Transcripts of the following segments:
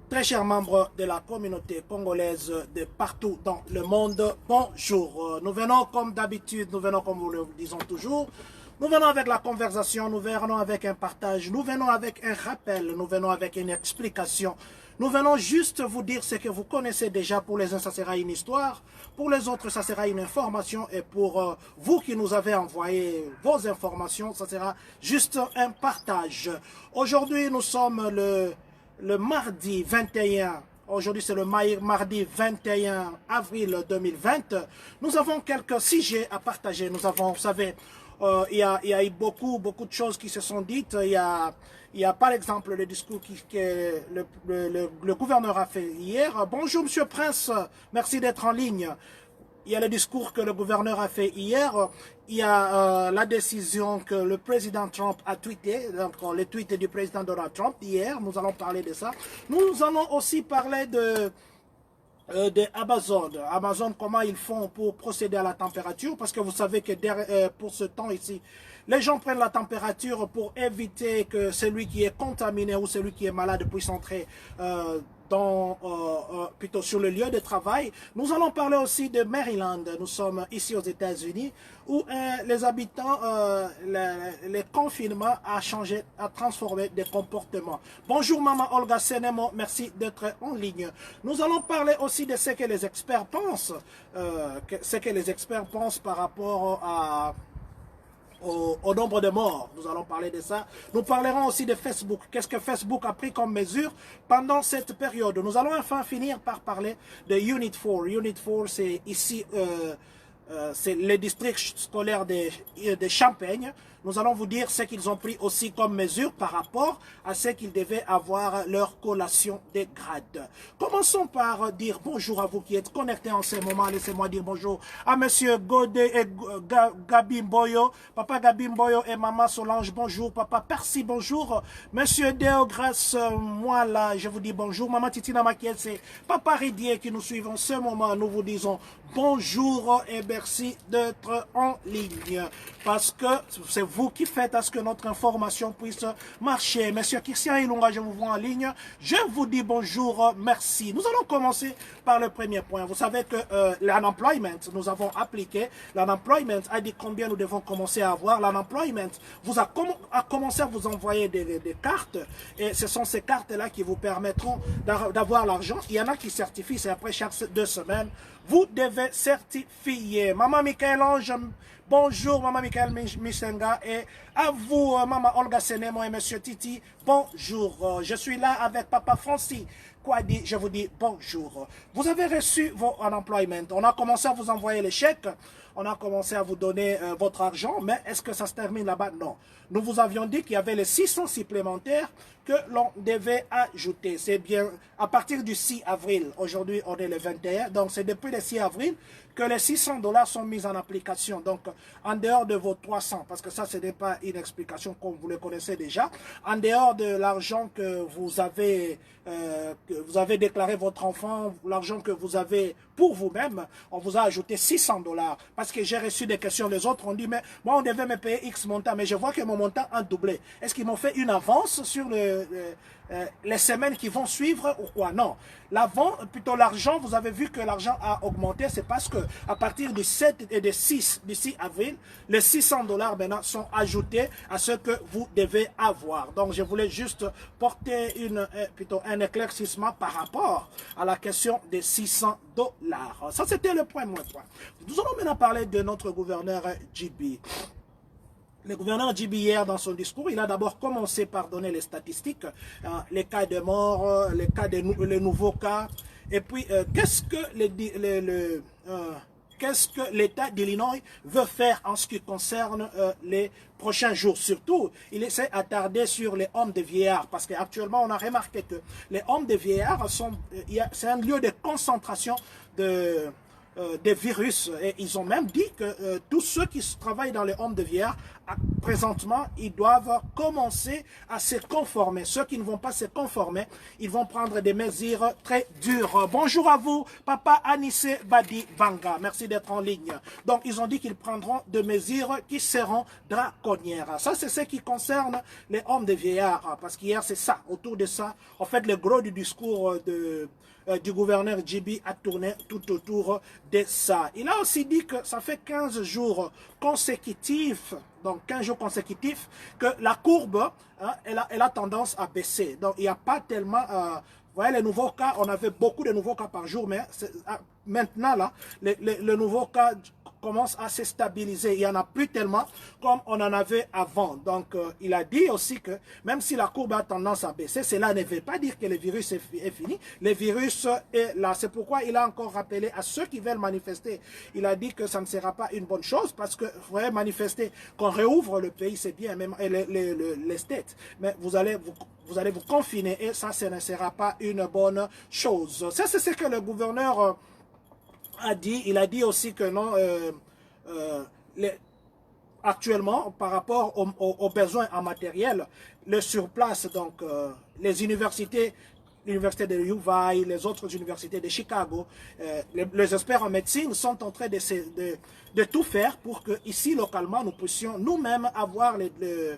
Très chers membres de la communauté congolaise de partout dans le monde, bonjour. Nous venons comme d'habitude, nous venons comme nous le disons toujours, nous venons avec la conversation, nous venons avec un partage, nous venons avec un rappel, nous venons avec une explication. Nous venons juste vous dire ce que vous connaissez déjà. Pour les uns, ça sera une histoire. Pour les autres, ça sera une information. Et pour vous qui nous avez envoyé vos informations, ça sera juste un partage. Aujourd'hui, nous sommes le mardi 21. Aujourd'hui, c'est le mardi 21 avril 2020. Nous avons quelques sujets à partager. Nous avons, vous savez, il y a eu beaucoup de choses qui se sont dites. Il y a par exemple le discours que le gouverneur a fait hier. Bonjour Monsieur Prince, merci d'être en ligne. Il y a le discours que le gouverneur a fait hier. Il y a la décision que le président Trump a tweeté, donc le tweet du président Donald Trump hier. Nous allons parler de ça. Nous allons aussi parler de Amazon. Amazon, comment ils font pour procéder à la température, parce que vous savez que pour ce temps ici, les gens prennent la température pour éviter que celui qui est contaminé ou celui qui est malade puisse entrer plutôt sur le lieu de travail. Nous allons parler aussi de Maryland. Nous sommes ici aux États-Unis où les habitants, les confinements a transformé des comportements. Bonjour Maman Olga Senemo, merci d'être en ligne. Nous allons parler aussi de ce que les experts pensent, par rapport au nombre de morts. Nous allons parler de ça. Nous parlerons aussi de Facebook. Qu'est-ce que Facebook a pris comme mesure pendant cette période? Nous allons enfin finir par parler de Unit 4. Unit 4, c'est ici, c'est le district scolaire de Champagne. Nous allons vous dire ce qu'ils ont pris aussi comme mesure par rapport à ce qu'ils devaient avoir leur collation des grades. Commençons par dire bonjour à vous qui êtes connectés en ce moment. Laissez-moi dire bonjour à Monsieur Godé et Gabi Mboyo, Papa Gabi Mboyo et Maman Solange. Bonjour Papa Percy, bonjour. Monsieur Déogrâce, moi là, je vous dis bonjour. Maman Titina Makiel, c'est Papa Ridier qui nous suivent en ce moment. Nous vous disons bonjour et merci d'être en ligne. Parce que c'est vous qui faites à ce que notre information puisse marcher. Monsieur Christian Ilunga, je vous vois en ligne. Je vous dis bonjour, merci. Nous allons commencer par le premier point. Vous savez que l'unemployment, nous avons appliqué. L'unemployment a dit combien nous devons commencer à avoir. L'unemployment a commencé à vous envoyer des cartes. Et ce sont ces cartes-là qui vous permettront d'avoir l'argent. Il y en a qui certifient, c'est après chaque 2 semaines. Vous devez certifier. Maman Michael Ange, bonjour Maman Michael Misenga, et à vous Maman Olga Senemo et Monsieur Titi, bonjour. Je suis là avec Papa Francis Kwadi, je vous dis bonjour. Vous avez reçu vos unemployment. On a commencé à vous envoyer les chèques. On a commencé à vous donner votre argent, mais est-ce que ça se termine là-bas? Non. Nous vous avions dit qu'il y avait les 600 supplémentaires que l'on devait ajouter. C'est bien à partir du 6 avril. Aujourd'hui, on est le 21. Donc, c'est depuis le 6 avril que les 600 $ sont mis en application. Donc, en dehors de vos 300, parce que ça, ce n'est pas une explication comme vous le connaissez déjà. En dehors de l'argent que vous avez déclaré votre enfant, l'argent que vous avez pour vous-même, on vous a ajouté 600 $. Parce que j'ai reçu des questions, les autres ont dit, mais moi, on devait me payer X montant, mais je vois que mon montant a doublé. Est-ce qu'ils m'ont fait une avance sur les semaines qui vont suivre ou quoi? Non. Plutôt l'argent, vous avez vu que l'argent a augmenté, c'est parce que à partir du 7 et du 6 avril, les 600 $ maintenant sont ajoutés à ce que vous devez avoir. Donc je voulais juste porter plutôt un éclaircissement par rapport à la question des 600 $. Ça c'était le premier point. Nous allons maintenant parler de notre gouverneur JB. Le gouverneur JB hier dans son discours, il a d'abord commencé par donner les statistiques, les cas de mort, les nouveaux cas, et puis qu'est-ce que l'État d'Illinois veut faire en ce qui concerne les prochains jours. Surtout, il s'est attardé sur les hommes de vieillards, parce qu'actuellement, on a remarqué que les hommes de vieillards c'est un lieu de concentration des virus. Et ils ont même dit que tous ceux qui travaillent dans les hommes de vieillards présentement, ils doivent commencer à se conformer. Ceux qui ne vont pas se conformer, ils vont prendre des mesures très dures. Bonjour à vous, Papa Anissé Badi Banga. Merci d'être en ligne. Donc, ils ont dit qu'ils prendront des mesures qui seront draconnières. Ça, c'est ce qui concerne les hommes de vieillards. Parce qu'hier, c'est ça. Autour de ça, en fait, le gros du discours du gouverneur Djibi a tourné tout autour de ça. Il a aussi dit que ça fait 15 jours consécutifs, donc 15 jours consécutifs, que la courbe, hein, elle a tendance à baisser. Donc il n'y a pas tellement... vous voyez, les nouveaux cas, on avait beaucoup de nouveaux cas par jour, mais maintenant, là, les nouveaux cas commence à se stabiliser. Il n'y en a plus tellement comme on en avait avant. Donc, il a dit aussi que même si la courbe a tendance à baisser, cela ne veut pas dire que le virus est fini. Le virus est là. C'est pourquoi il a encore rappelé à ceux qui veulent manifester. Il a dit que ça ne sera pas une bonne chose parce que vous voyez, manifester, qu'on réouvre le pays, c'est bien, même les States. Mais vous allez vous confiner et ça, ce ne sera pas une bonne chose. Ça, c'est ce que le gouverneur a dit. Il a dit aussi que non, actuellement, par rapport aux besoins en matériel, le surplace, donc les universités, l'université de Uvail, les autres universités de Chicago, les experts en médecine sont en train de tout faire pour que ici, localement, nous puissions nous-mêmes avoir les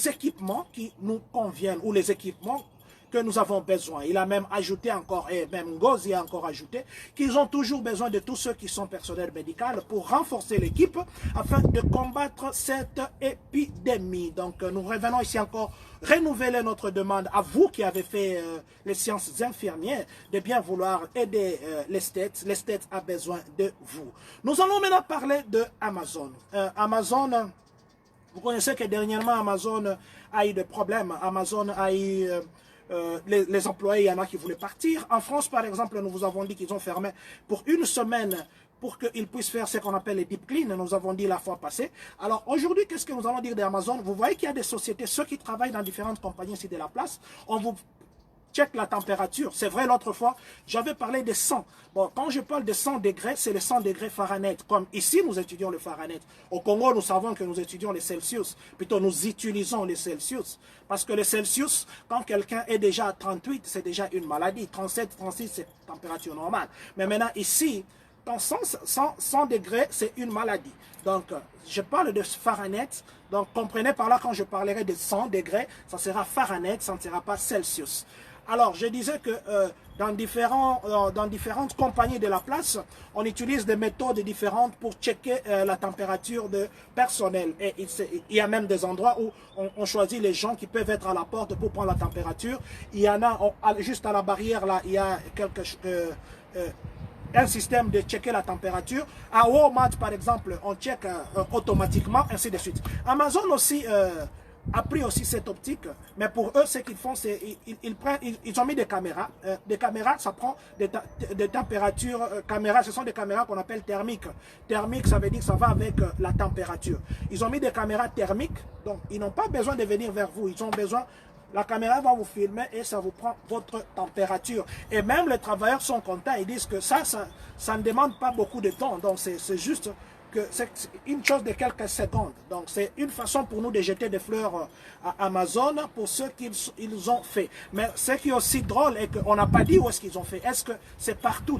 équipements qui nous conviennent ou les équipements que nous avons besoin. Il a même ajouté encore, et même Ngozi a encore ajouté, qu'ils ont toujours besoin de tous ceux qui sont personnels médicaux pour renforcer l'équipe afin de combattre cette épidémie. Donc nous revenons ici encore renouveler notre demande à vous qui avez fait les sciences infirmières de bien vouloir aider les States. Les States a besoin de vous. Nous allons maintenant parler de Amazon. Amazon, vous connaissez que dernièrement Amazon a eu des problèmes. Amazon a eu... les employés, il y en a qui voulaient partir. En France, par exemple, nous vous avons dit qu'ils ont fermé pour une semaine pour qu'ils puissent faire ce qu'on appelle les deep clean. Nous avons dit la fois passée. Alors aujourd'hui, qu'est-ce que nous allons dire d'Amazon? Vous voyez qu'il y a des sociétés, ceux qui travaillent dans différentes compagnies ici de la place, on vous check la température. C'est vrai, l'autre fois, j'avais parlé de 100. Bon, quand je parle de 100 degrés, c'est le 100 degrés Fahrenheit. Comme ici, nous étudions le Fahrenheit. Au Congo, nous savons que nous étudions les Celsius. Plutôt, nous utilisons les Celsius. Parce que le Celsius, quand quelqu'un est déjà à 38, c'est déjà une maladie. 37, 36, c'est température normale. Mais maintenant, ici, dans 100 degrés, c'est une maladie. Donc, je parle de Fahrenheit. Donc, comprenez par là, quand je parlerai de 100 degrés, ça sera Fahrenheit, ça ne sera pas Celsius. Alors, je disais que dans différentes compagnies de la place, on utilise des méthodes différentes pour checker la température de personnel. Et il y a même des endroits où on choisit les gens qui peuvent être à la porte pour prendre la température. Il y en a, juste à la barrière, là, il y a un système de checker la température. À Walmart, par exemple, on check automatiquement, ainsi de suite. Amazon aussi... a pris aussi cette optique, mais pour eux, ce qu'ils font, c'est ils ont mis des caméras. Des caméras, ça prend des températures. Caméras, ce sont des caméras qu'on appelle thermiques. Thermique, ça veut dire que ça va avec la température. Ils ont mis des caméras thermiques, donc ils n'ont pas besoin de venir vers vous. Ils ont besoin... La caméra va vous filmer et ça vous prend votre température. Et même les travailleurs sont contents. Ils disent que ça ne demande pas beaucoup de temps. Donc c'est juste... que c'est une chose de quelques secondes. Donc c'est une façon pour nous de jeter des fleurs à Amazon pour ce qu'ils ont fait. Mais ce qui est aussi drôle est qu'on n'a pas dit où est-ce qu'ils ont fait. Est-ce que c'est partout,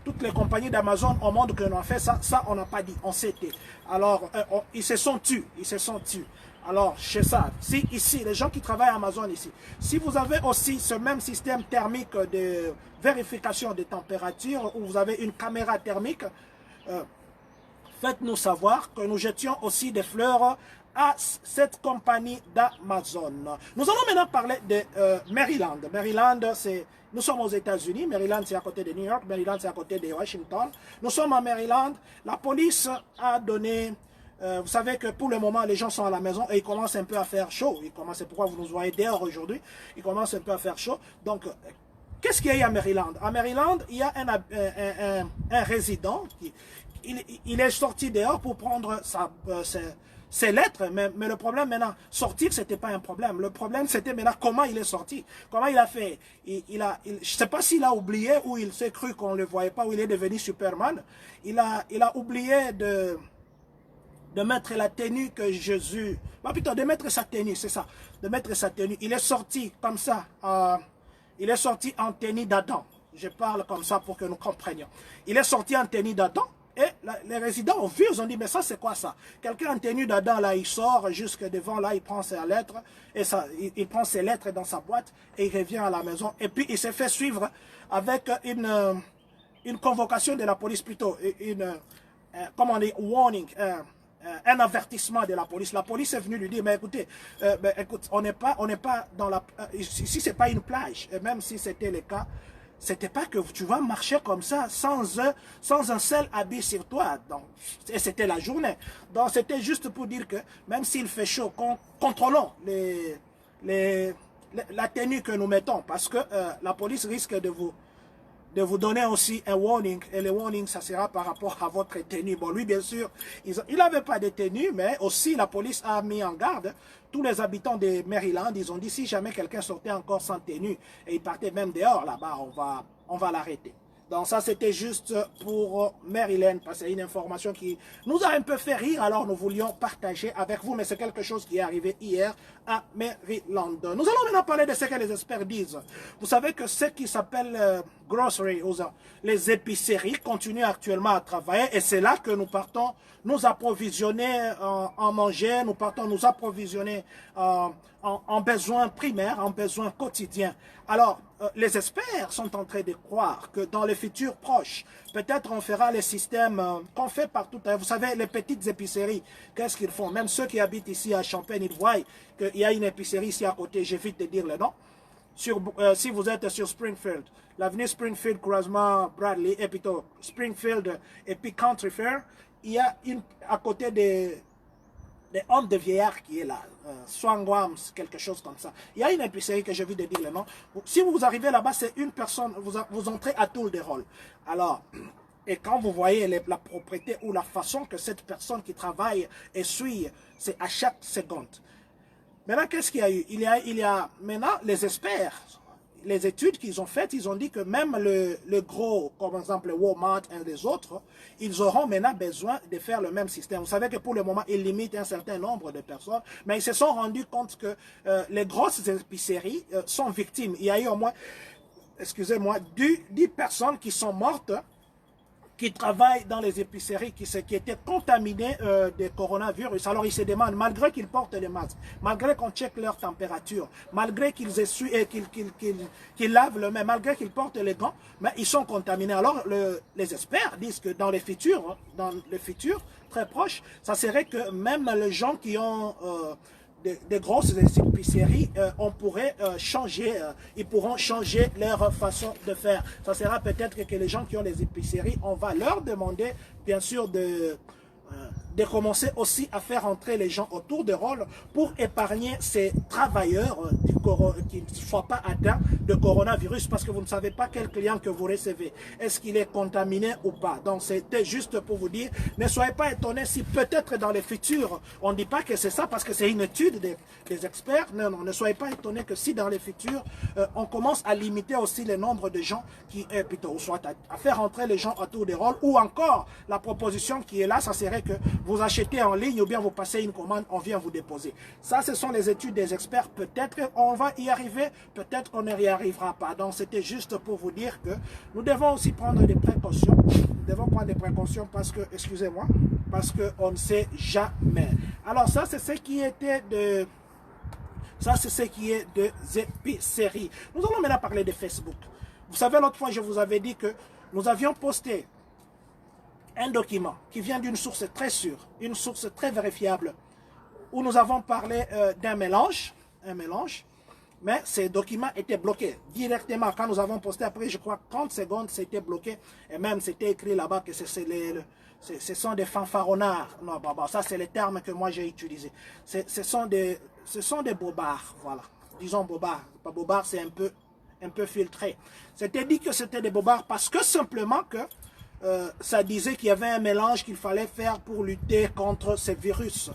toutes les compagnies d'Amazon au monde qu'on a fait ça? Ça, on n'a pas dit, on s'était. Alors, ils se sont tus, Alors, chez ça, si ici, les gens qui travaillent à Amazon ici, si vous avez aussi ce même système thermique de vérification des températures, où vous avez une caméra thermique, faites-nous savoir que nous jetions aussi des fleurs à cette compagnie d'Amazon. Nous allons maintenant parler de Maryland. Maryland, nous sommes aux États-Unis. Maryland, c'est à côté de New York. Maryland, c'est à côté de Washington. Nous sommes à Maryland. La police a donné... vous savez que pour le moment, les gens sont à la maison et ils commencent un peu à faire chaud. C'est pourquoi vous nous voyez dehors aujourd'hui. Ils commencent un peu à faire chaud. Donc, qu'est-ce qu'il y a à Maryland? À Maryland, il y a un résident qui... Il est sorti dehors pour prendre ses lettres, mais le problème maintenant, sortir, c'était pas un problème. Le problème, c'était maintenant comment il est sorti. Comment il a fait. Je sais pas s'il a oublié ou il s'est cru qu'on ne le voyait pas, ou il est devenu Superman. Il a oublié de mettre la tenue que Jésus... Bah, plutôt, de mettre sa tenue, c'est ça. De mettre sa tenue. Il est sorti comme ça. Il est sorti en tenue d'Adam. Je parle comme ça pour que nous comprenions. Il est sorti en tenue d'Adam. Et les résidents ont vu, ils ont dit, mais ça c'est quoi ça? Quelqu'un en tenue d'Adam, là, il sort jusque devant, là, il prend ses lettres, et ça, il prend ses lettres dans sa boîte, et il revient à la maison. Et puis il s'est fait suivre avec une convocation de la police, plutôt, comment on dit, warning, un avertissement de la police. La police est venue lui dire, mais écoutez, écoute, on n'est pas dans la... ici, c'est pas une plage, et même si c'était le cas, c'était pas que tu vas marcher comme ça sans un seul habit sur toi. Donc, et c'était la journée. Donc c'était juste pour dire que même s'il fait chaud, contrôlons la tenue que nous mettons. Parce que la police risque de vous donner aussi un warning. Et le warning, ça sera par rapport à votre tenue. Bon, lui, bien sûr, il n'avait pas de tenue, mais aussi la police a mis en garde tous les habitants de Maryland. Ils ont dit, si jamais quelqu'un sortait encore sans tenue, et il partait même dehors, là-bas, on va l'arrêter. Donc ça, c'était juste pour Maryland, parce que c'est une information qui nous a un peu fait rire, alors nous voulions partager avec vous, mais c'est quelque chose qui est arrivé hier à Maryland. Nous allons maintenant parler de ce que les experts disent. Vous savez que ce qui s'appelle grocery, les épiceries, continuent actuellement à travailler, et c'est là que nous partons nous approvisionner en manger, nous partons nous approvisionner en besoins primaires, en besoins quotidiens. Alors, les experts sont en train de croire que dans le futur proche, peut-être on fera les systèmes qu'on fait partout. Vous savez, les petites épiceries, qu'est-ce qu'ils font? Même ceux qui habitent ici à Champagne, ils voient qu'il y a une épicerie ici à côté, j'évite de dire le nom. Si vous êtes sur Springfield, l'avenue Springfield, croisement Bradley, et plutôt Springfield et puis Country Fair, il y a à côté des hommes de vieillards qui est là, Swangwams, quelque chose comme ça. Il y a une épicerie que je viens de dire le nom. Si vous arrivez là-bas, c'est une personne, vous entrez à tour de rôle. Alors, et quand vous voyez la propriété ou la façon que cette personne qui travaille essuie, c'est à chaque seconde. Maintenant, qu'est-ce qu'il y a eu? Il y a maintenant les experts, les études qu'ils ont faites, ils ont dit que même le gros, comme par exemple Walmart et les autres, ils auront maintenant besoin de faire le même système. Vous savez que pour le moment, ils limitent un certain nombre de personnes, mais ils se sont rendus compte que les grosses épiceries sont victimes. Il y a eu au moins, excusez-moi, 10 personnes qui sont mortes, qui travaillent dans les épiceries, qui étaient contaminés de coronavirus. Alors ils se demandent, malgré qu'ils portent les masques, malgré qu'on check leur température, malgré qu'ils essuient et qu'ils lavent le main, malgré qu'ils portent les gants, mais ils sont contaminés. Alors les experts disent que dans le futur très proche, ça serait que même les gens qui ont des grosses épiceries, on pourrait changer, ils pourront changer leur façon de faire. Ça sera peut-être que les gens qui ont des épiceries, on va leur demander, bien sûr, de commencer aussi à faire entrer les gens autour de rôle pour épargner ces travailleurs qui ne soient pas atteints de coronavirus, parce que vous ne savez pas quel client que vous recevez. Est-ce qu'il est contaminé ou pas? Donc c'était juste pour vous dire, ne soyez pas étonnés si peut-être dans le futur, on ne dit pas que c'est ça parce que c'est une étude des experts. Non, non, ne soyez pas étonnés que si dans le futur, on commence à limiter aussi le nombre de gens qui, plutôt, soit à faire entrer les gens autour des rôles, ou encore la proposition qui est là, ça serait que vous achetez en ligne ou bien vous passez une commande, on vient vous déposer. Ça, ce sont les études des experts. Peut-être on va y arriver, peut-être qu'on n'y arrivera pas. Donc, c'était juste pour vous dire que nous devons aussi prendre des précautions. Nous devons prendre des précautions parce que, excusez-moi, parce qu'on ne sait jamais. Alors, ça, c'est ce qui était de... Ça, c'est ce qui est des épiceries. Nous allons maintenant parler de Facebook. Vous savez, l'autre fois, je vous avais dit que nous avions posté un document qui vient d'une source très sûre, une source très vérifiable, où nous avons parlé d'un mélange, mais ces documents étaient bloqués directement. Quand nous avons posté, après, je crois, 30 secondes, c'était bloqué, et même c'était écrit là-bas que ce sont des fanfaronnards. Non, ça c'est le terme que moi j'ai utilisé. Ce sont des bobards, voilà. Disons bobards. Pas bobards, c'est un peu filtré. C'était dit que c'était des bobards parce que simplement que ça disait qu'il y avait un mélange qu'il fallait faire pour lutter contre ces virus.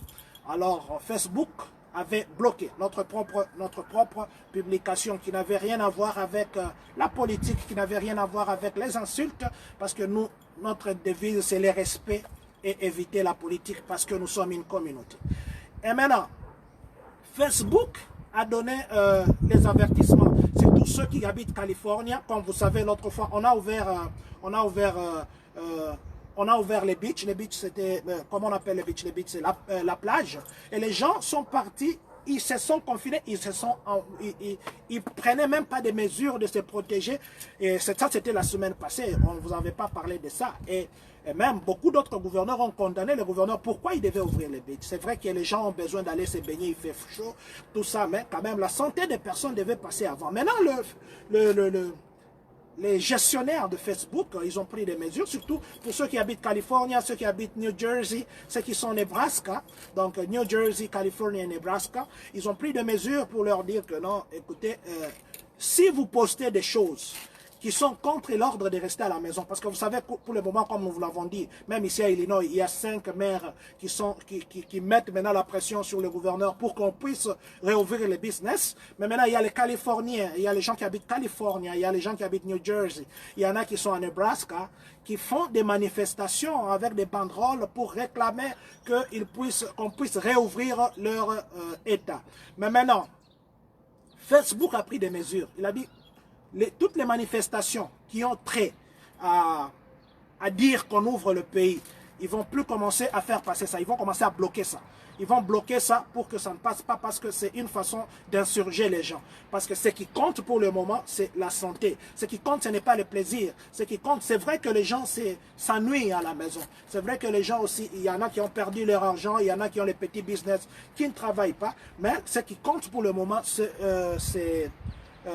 Alors Facebook avait bloqué notre propre publication qui n'avait rien à voir avec la politique, qui n'avait rien à voir avec les insultes, parce que nous, notre devise, c'est le respect et éviter la politique parce que nous sommes une communauté. Et maintenant, Facebook a donné les avertissements, surtout ceux qui habitent Californie. Comme vous savez, l'autre fois, on a ouvert les beaches. Les beaches, c'était, comment on appelle les beaches? Les beaches, c'est la plage. Et les gens sont partis, ils se sont confinés, ils prenaient même pas des mesures de se protéger. Et ça, c'était la semaine passée. On ne vous avait pas parlé de ça. Et même beaucoup d'autres gouverneurs ont condamné les gouverneurs. Pourquoi ils devaient ouvrir les beaches? C'est vrai que les gens ont besoin d'aller se baigner, il fait chaud, tout ça, mais quand même, la santé des personnes devait passer avant. Maintenant, les gestionnaires de Facebook, ils ont pris des mesures, surtout pour ceux qui habitent Californie, ceux qui habitent New Jersey, ceux qui sont Nebraska, donc New Jersey, Californie et Nebraska, ils ont pris des mesures pour leur dire que non, écoutez, si vous postez des choses qui sont contre l'ordre de rester à la maison. Parce que vous savez, pour le moment, comme nous vous l'avons dit, même ici à Illinois, il y a 5 maires qui mettent maintenant la pression sur le gouverneur pour qu'on puisse réouvrir les business. Mais maintenant, il y a les Californiens, il y a les gens qui habitent Californie, il y a les gens qui habitent New Jersey, il y en a qui sont à Nebraska, qui font des manifestations avec des banderoles pour réclamer qu'on puisse réouvrir leur État. Mais maintenant, Facebook a pris des mesures. Il a dit, toutes les manifestations qui ont trait à dire qu'on ouvre le pays, ils ne vont plus commencer à faire passer ça. Ils vont commencer à bloquer ça. Ils vont bloquer ça pour que ça ne passe pas parce que c'est une façon d'insurger les gens. Parce que ce qui compte pour le moment, c'est la santé. Ce qui compte, ce n'est pas le plaisir. Ce qui compte, c'est vrai que les gens s'ennuient à la maison. C'est vrai que les gens aussi, il y en a qui ont perdu leur argent, il y en a qui ont les petits business qui ne travaillent pas. Mais ce qui compte pour le moment,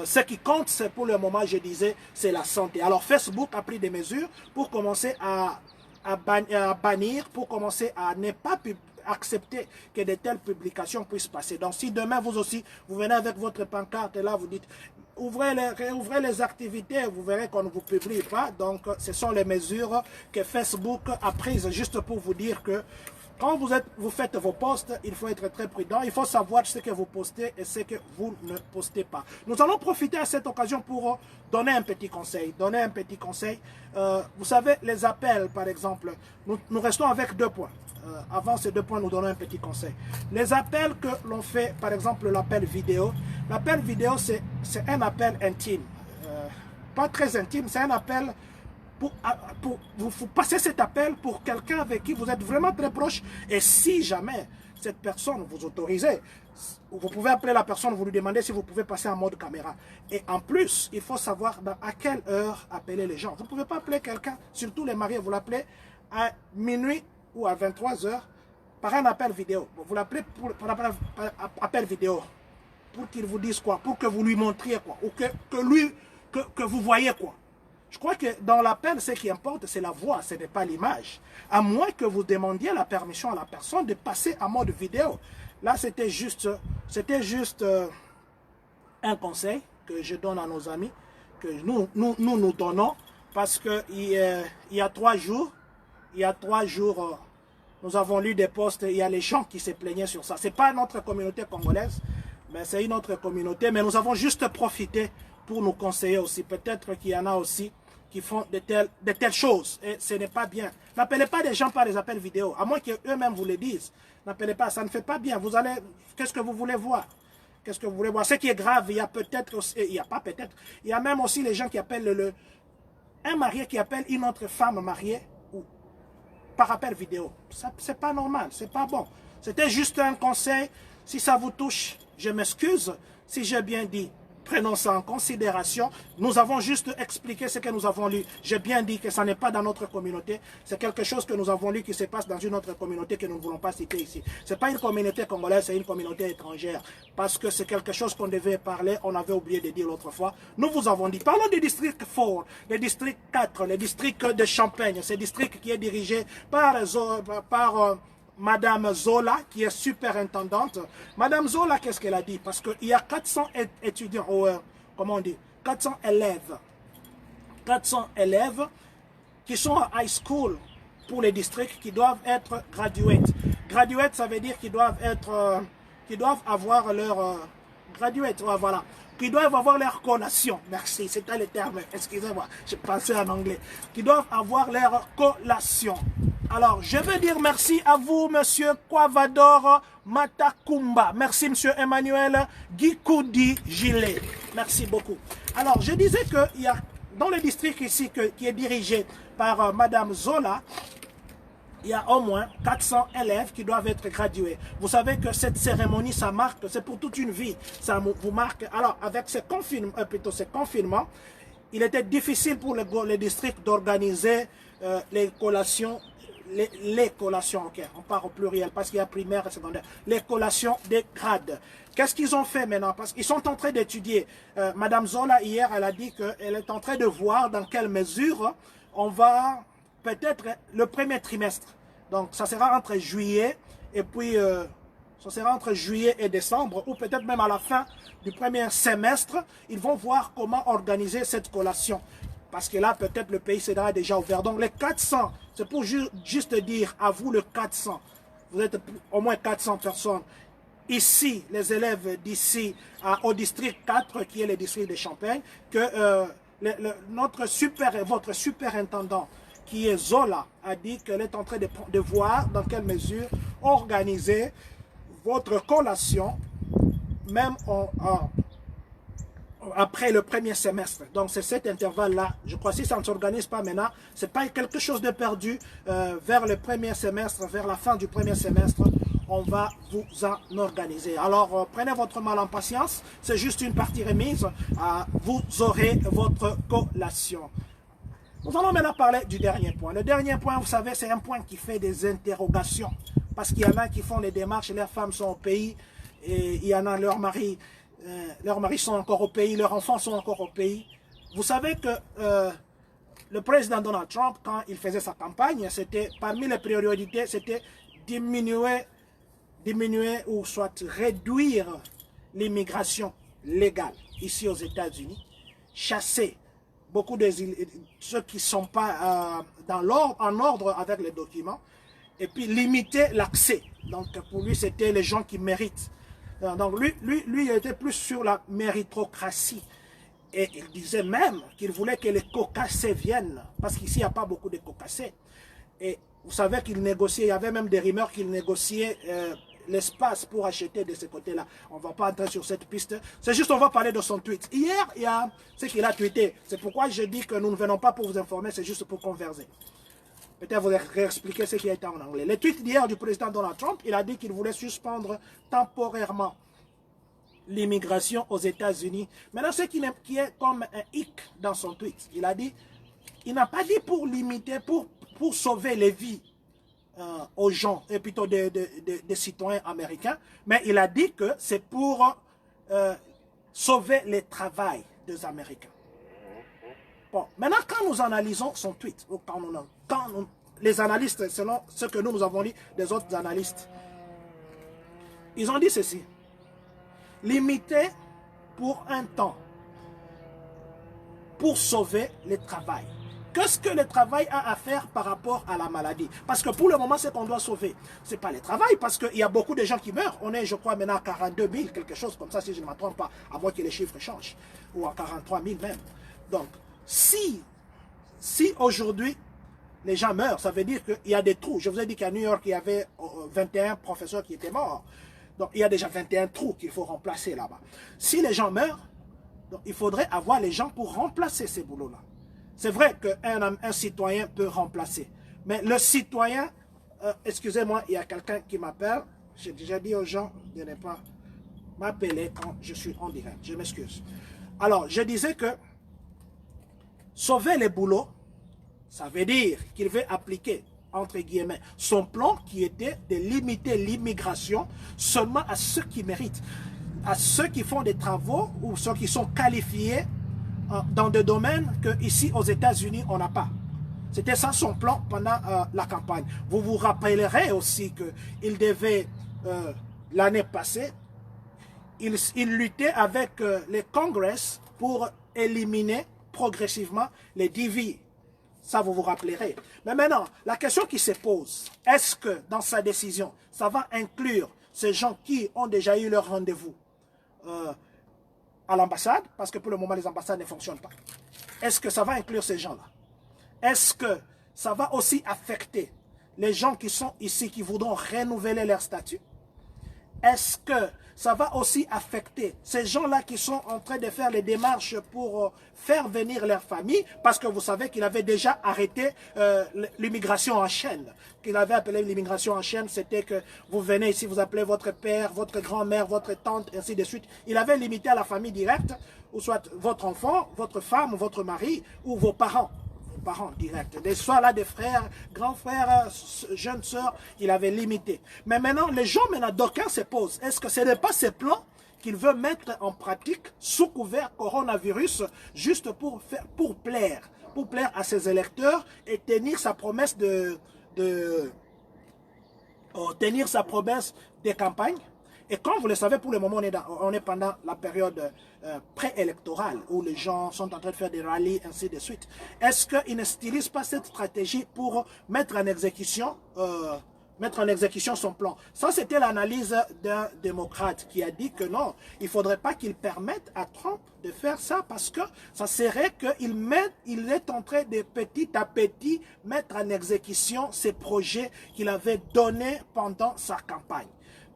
ce qui compte, c'est pour le moment, je disais, c'est la santé. Alors Facebook a pris des mesures pour commencer à bannir, pour commencer à ne pas accepter que de telles publications puissent passer. Donc si demain vous aussi, vous venez avec votre pancarte et là vous dites, réouvrez les activités, vous verrez qu'on ne vous publie pas. Donc ce sont les mesures que Facebook a prises juste pour vous dire que quand vous faites vos posts, il faut être très prudent. Il faut savoir ce que vous postez et ce que vous ne postez pas. Nous allons profiter à cette occasion pour donner un petit conseil. Vous savez, les appels, par exemple, nous restons avec 2 points. Avant ces 2 points, nous donnons un petit conseil. Les appels que l'on fait, par exemple, l'appel vidéo. L'appel vidéo, c'est un appel intime. Pas très intime, c'est un appel... vous passez cet appel pour quelqu'un avec qui vous êtes vraiment très proche. Et si jamais cette personne vous autorisez, vous pouvez appeler la personne, vous lui demandez si vous pouvez passer en mode caméra. Et en plus, il faut savoir à quelle heure appeler les gens. Vous ne pouvez pas appeler quelqu'un, surtout les mariés, vous l'appelez à minuit ou à 23 h par un appel vidéo. Vous l'appelez par appel vidéo pour qu'il vous dise quoi, pour que vous lui montriez quoi, ou que vous voyez quoi. Je crois que dans l'appel, ce qui importe, c'est la voix, ce n'est pas l'image. À moins que vous demandiez la permission à la personne de passer en mode vidéo. Là, c'était juste un conseil que je donne à nos amis, que nous donnons, parce qu'il y a 3 jours, nous avons lu des posts, il y a les gens qui se plaignaient sur ça. Ce n'est pas notre communauté congolaise, mais c'est une autre communauté. Mais nous avons juste profité pour nous conseiller aussi. Peut-être qu'il y en a aussi qui font de telles choses. Et ce n'est pas bien. N'appelez pas des gens par les appels vidéo, à moins qu'eux-mêmes vous le disent. N'appelez pas, ça ne fait pas bien. Vous allez, qu'est-ce que vous voulez voir? Qu'est-ce que vous voulez voir? Ce qui est grave, il y a peut-être aussi, il y a pas peut-être, il y a même aussi les gens qui appellent un marié qui appelle une autre femme mariée ou par appel vidéo. C'est pas normal, c'est pas bon. C'était juste un conseil. Si ça vous touche, je m'excuse si j'ai bien dit. Prenons ça en considération. Nous avons juste expliqué ce que nous avons lu. J'ai bien dit que ça n'est pas dans notre communauté. C'est quelque chose que nous avons lu qui se passe dans une autre communauté que nous ne voulons pas citer ici. Ce n'est pas une communauté congolaise, c'est une communauté étrangère. Parce que c'est quelque chose qu'on devait parler, on avait oublié de dire l'autre fois. Nous vous avons dit. Parlons du district 4, le district 4, le district de Champagne. C'est un district qui est dirigé par Madame Zola, qui est superintendante. Madame Zola, qu'est-ce qu'elle a dit? Parce qu'il y a 400 étudiants, comment on dit, 400 élèves qui sont à high school pour les districts qui doivent être graduates. Graduates, ça veut dire qu'ils doivent avoir leur graduate, voilà. qui doivent avoir leur collation. Merci, c'était le terme, excusez-moi, je pensais en anglais. Qui doivent avoir leur collation. Alors, je veux dire merci à vous, monsieur Kwavador Matakumba. Merci, monsieur Emmanuel Gikoudi Gilet. Merci beaucoup. Alors, je disais qu'il y a, dans le district ici, qui est dirigé par madame Zola, il y a au moins 400 élèves qui doivent être gradués. Vous savez que cette cérémonie, ça marque, c'est pour toute une vie. Ça vous marque. Alors, avec ces confinements, il était difficile pour le district d'organiser les collations. Les collations, ok, on part au pluriel parce qu'il y a primaire et secondaire. Les collations des grades. Qu'est-ce qu'ils ont fait maintenant? Parce qu'ils sont en train d'étudier. Madame Zola, hier, elle a dit qu'elle est en train de voir dans quelle mesure on va, peut-être le premier trimestre. Donc, ça sera entre juillet et puis, ça sera entre juillet et décembre, ou peut-être même à la fin du premier semestre, ils vont voir comment organiser cette collation. Parce que là, peut-être le pays sera déjà ouvert. Donc, les 400, c'est pour juste dire à vous le 400. Vous êtes au moins 400 personnes. Ici, les élèves d'ici au district 4, qui est le district de Champagne, que votre superintendant, qui est Zola, a dit qu'elle est en train de voir dans quelle mesure organiser votre collation, même après le premier semestre. Donc c'est cet intervalle-là. Je crois que si ça ne s'organise pas maintenant, ce n'est pas quelque chose de perdu. Vers le premier semestre, vers la fin du premier semestre, on va vous en organiser. Alors prenez votre mal en patience. C'est juste une partie remise. Vous aurez votre collation. Nous allons maintenant parler du dernier point. Le dernier point, vous savez, c'est un point qui fait des interrogations. Parce qu'il y en a qui font les démarches, leurs femmes sont au pays, et il y en a leurs maris sont encore au pays, leurs enfants sont encore au pays. Vous savez que le président Donald Trump, quand il faisait sa campagne, c'était parmi les priorités, c'était diminuer ou soit réduire l'immigration légale ici aux États-Unis, chasser beaucoup de ceux qui ne sont pas en ordre avec les documents, et puis limiter l'accès. Donc pour lui, c'était les gens qui méritent. Donc lui, il était plus sur la méritocratie. Et il disait même qu'il voulait que les caucasés viennent, parce qu'ici, il n'y a pas beaucoup de caucasés. Et vous savez qu'il négociait, il y avait même des rumeurs qu'il négociait l'espace pour acheter de ce côté-là. On ne va pas entrer sur cette piste. C'est juste, on va parler de son tweet. Hier, il y a ce qu'il a tweeté. C'est pourquoi je dis que nous ne venons pas pour vous informer, c'est juste pour converser. Peut-être vous réexpliquer ce qui a été en anglais. Le tweet d'hier du président Donald Trump, il a dit qu'il voulait suspendre temporairement l'immigration aux États-Unis. Maintenant, ce qui est comme un hic dans son tweet, il a dit, il n'a pas dit pour limiter, pour sauver les vies aux gens, et plutôt des citoyens américains, mais il a dit que c'est pour sauver le travail des Américains. Bon, maintenant, quand nous analysons son tweet, ou les analystes, selon ce que nous avons lu des autres analystes, ils ont dit ceci: limiter pour un temps, pour sauver le travail. Qu'est-ce que le travail a à faire par rapport à la maladie? Parce que pour le moment, ce qu'on doit sauver, ce n'est pas le travail, parce qu'il y a beaucoup de gens qui meurent. On est, je crois, maintenant à 42 000, quelque chose comme ça, si je ne me trompe pas, à moins que les chiffres changent, ou à 43 000 même. Donc, si aujourd'hui, les gens meurent, ça veut dire qu'il y a des trous. Je vous ai dit qu'à New York, il y avait 21 professeurs qui étaient morts. Donc, il y a déjà 21 trous qu'il faut remplacer là-bas. Si les gens meurent, donc, il faudrait avoir les gens pour remplacer ces boulots-là. C'est vrai qu'un citoyen peut remplacer. Mais le citoyen, excusez-moi, il y a quelqu'un qui m'appelle. J'ai déjà dit aux gens de ne pas m'appeler quand je suis en direct. Je m'excuse. Alors, je disais que sauver les boulots, ça veut dire qu'il veut appliquer, entre guillemets, son plan qui était de limiter l'immigration seulement à ceux qui méritent, à ceux qui font des travaux ou ceux qui sont qualifiés dans des domaines qu'ici aux États-Unis, on n'a pas. C'était ça son plan pendant la campagne. Vous vous rappellerez aussi qu'il devait, l'année passée, il luttait avec les Congress pour éliminer progressivement les DV. Ça, vous vous rappellerez. Mais maintenant, la question qui se pose, est-ce que dans sa décision, ça va inclure ces gens qui ont déjà eu leur rendez-vous à l'ambassade, parce que pour le moment, les ambassades ne fonctionnent pas. Est-ce que ça va inclure ces gens-là? Est-ce que ça va aussi affecter les gens qui sont ici, qui voudront renouveler leur statut? Est-ce que ça va aussi affecter ces gens-là qui sont en train de faire les démarches pour faire venir leur famille? Parce que vous savez qu'il avait déjà arrêté l'immigration en chaîne. Qu'il avait appelé l'immigration en chaîne, c'était que vous venez ici, vous appelez votre père, votre grand-mère, votre tante, ainsi de suite. Il avait limité à la famille directe, ou soit votre enfant, votre femme, votre mari, ou vos parents directs. Soit là des frères, grands frères, jeunes sœurs, il avait limité. Mais maintenant, les gens, d'aucuns se posent. Est-ce que ce n'est pas ces plans qu'il veut mettre en pratique sous couvert coronavirus, juste pour plaire à ses électeurs et tenir sa promesse tenir sa promesse de campagne? Et comme vous le savez, pour le moment, on est pendant la période préélectorale où les gens sont en train de faire des rallyes, ainsi de suite. Est-ce qu'ils ne stylisent pas cette stratégie pour mettre en exécution son plan? Ça, c'était l'analyse d'un démocrate qui a dit que non, il ne faudrait pas qu'il permette à Trump de faire ça parce que ça serait qu'il est en train de petit à petit mettre en exécution ces projets qu'il avait donnés pendant sa campagne.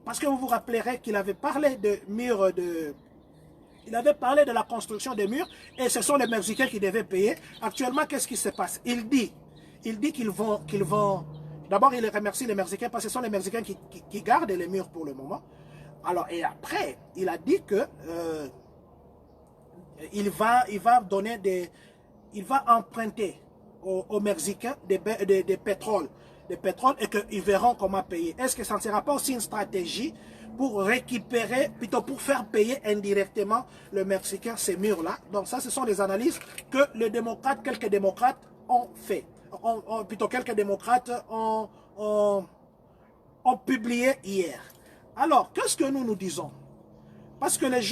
Parce que vous vous rappellerez qu'il avait parlé de murs Il avait parlé de la construction des murs et ce sont les Mexicains qui devaient payer. Actuellement, qu'est-ce qui se passe? Il dit qu'ils vont... D'abord, il remercie les Mexicains parce que ce sont les Mexicains qui gardent les murs pour le moment. Alors, et après, il a dit que il va emprunter aux Mexicains des pétroles et qu'ils verront comment payer. Est-ce que ça ne sera pas aussi une stratégie pour récupérer, plutôt pour faire payer indirectement le Mexicain ces murs-là? Donc ça, ce sont les analyses que quelques démocrates ont fait. Plutôt quelques démocrates ont publié hier. Alors, qu'est-ce que nous disons? Parce que les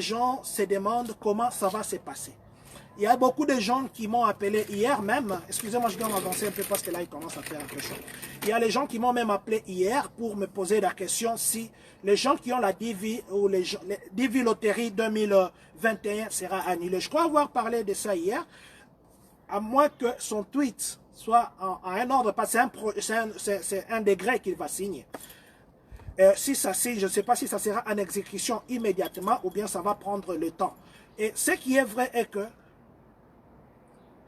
gens se demandent comment ça va se passer. Il y a beaucoup de gens qui m'ont appelé hier même, excusez-moi, je dois m'avancer un peu parce que là, il commence à faire un peu chaud. Il y a les gens qui m'ont même appelé hier pour me poser la question si les gens qui ont la DV ou les DV Loterie 2021 sera annulé. Je crois avoir parlé de ça hier, à moins que son tweet soit en un ordre, parce que c'est un décret qu'il va signer. Si ça signe, je ne sais pas si ça sera en exécution immédiatement ou bien ça va prendre le temps. Et ce qui est vrai est que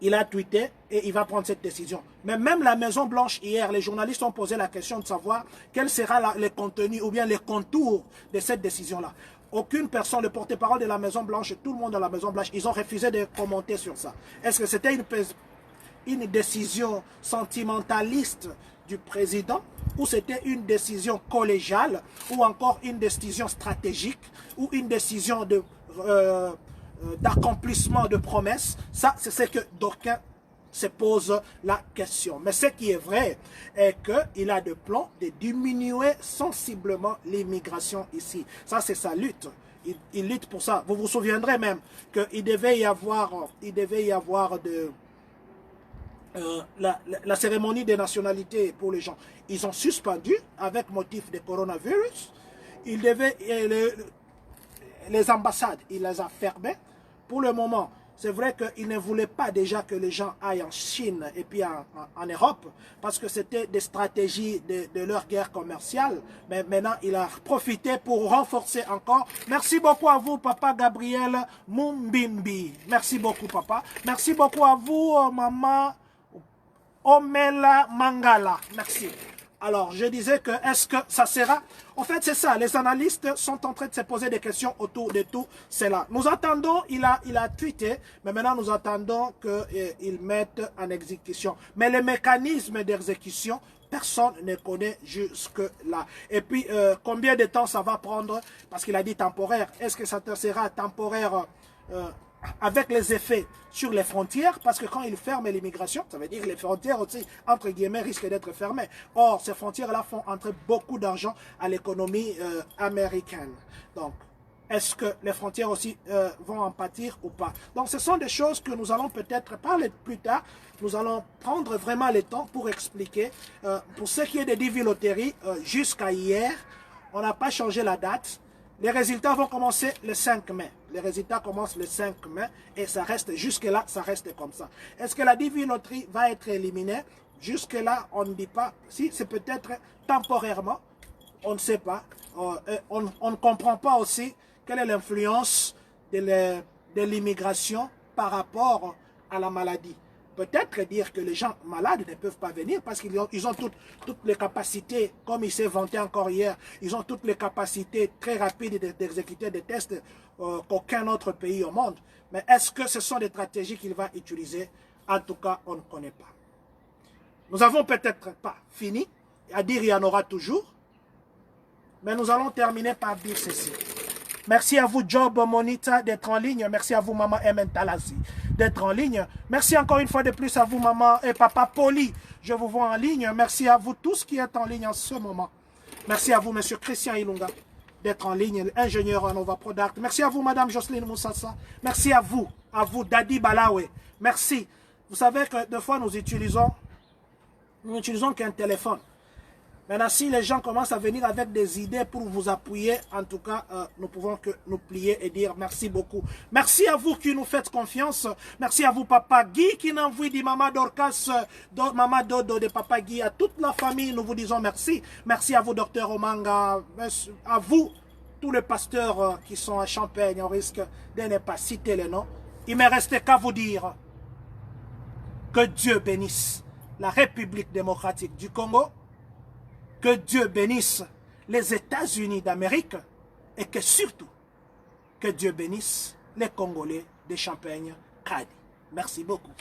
il a tweeté et il va prendre cette décision. Mais même la Maison Blanche hier, les journalistes ont posé la question de savoir quel sera le contenu ou bien les contours de cette décision-là. Aucune personne, le porte-parole de la Maison Blanche, tout le monde de la Maison Blanche, ils ont refusé de commenter sur ça. Est-ce que c'était une décision sentimentaliste du président ou c'était une décision collégiale ou encore une décision stratégique ou une décision d'accomplissement de promesses? Ça, c'est ce que d'aucuns se posent la question. Mais ce qui est vrai est qu'il a de plans de diminuer sensiblement l'immigration ici. Ça, c'est sa lutte. Il lutte pour ça. Vous vous souviendrez même qu'il devait y avoir la cérémonie des nationalités pour les gens. Ils ont suspendu avec motif de coronavirus. Les ambassades, il les a fermées. Pour le moment, c'est vrai qu'il ne voulait pas déjà que les gens aillent en Chine et puis en Europe, parce que c'était des stratégies de leur guerre commerciale. Mais maintenant, il a profité pour renforcer encore. Merci beaucoup à vous, Papa Gabriel Mumbimbi. Merci beaucoup, Papa. Merci beaucoup à vous, Maman Omela Mangala. Merci. Alors, je disais que, est-ce que ça sera... En fait, c'est ça, les analystes sont en train de se poser des questions autour de tout cela. Nous attendons, il a tweeté, mais maintenant nous attendons qu'il mette en exécution. Mais le mécanisme d'exécution, personne ne connaît jusque-là. Et puis, combien de temps ça va prendre? Parce qu'il a dit temporaire. Est-ce que ça sera temporaire avec les effets sur les frontières, parce que quand ils ferment l'immigration, ça veut dire que les frontières aussi, entre guillemets, risquent d'être fermées. Or, ces frontières-là font entrer beaucoup d'argent à l'économie américaine. Donc, est-ce que les frontières aussi vont en pâtir ou pas? Donc, ce sont des choses que nous allons peut-être parler plus tard. Nous allons prendre vraiment le temps pour expliquer. Pour ce qui est des DV Loterie, jusqu'à hier, on n'a pas changé la date. Les résultats vont commencer le 5 mai. Les résultats commencent le 5 mai et ça reste, jusque-là, ça reste comme ça. Est-ce que la Divine Loterie va être éliminée? Jusque-là, on ne dit pas. Si, c'est peut-être temporairement, on ne sait pas. On ne comprend pas aussi quelle est l'influence de l'immigration par rapport à la maladie. Peut-être dire que les gens malades ne peuvent pas venir parce qu'ils ont toutes les capacités, comme il s'est vanté encore hier, ils ont toutes les capacités très rapides d'exécuter des tests qu'aucun autre pays au monde. Mais est-ce que ce sont des stratégies qu'il va utiliser? En tout cas, on ne connaît pas. Nous avons peut-être pas fini, à dire il y en aura toujours, mais nous allons terminer par dire ceci. Merci à vous, Job Monita, d'être en ligne. Merci à vous, Maman Emen Talasi, d'être en ligne. Merci encore une fois de plus à vous, Maman et Papa Poli. Je vous vois en ligne. Merci à vous tous qui êtes en ligne en ce moment. Merci à vous, Monsieur Christian Ilunga, d'être en ligne, ingénieur en Nova Product. Merci à vous, Madame Jocelyne Moussassa. Merci à vous, Dadi Balawe. Merci. Vous savez que des fois, nous n'utilisons qu'un téléphone. Maintenant, si les gens commencent à venir avec des idées pour vous appuyer, en tout cas, nous pouvons que nous plier et dire merci beaucoup. Merci à vous qui nous faites confiance. Merci à vous, Papa Guy, qui n'envoie dit Maman Dorcas, Maman Dodo de Papa Guy, à toute la famille, nous vous disons merci. Merci à vous, Docteur Omanga, à vous, tous les pasteurs qui sont à Champagne, on risque de ne pas citer les noms. Il ne me reste qu'à vous dire que Dieu bénisse la République démocratique du Congo, que Dieu bénisse les États-Unis d'Amérique et que surtout, que Dieu bénisse les Congolais de Champagne-Kadi. Merci beaucoup.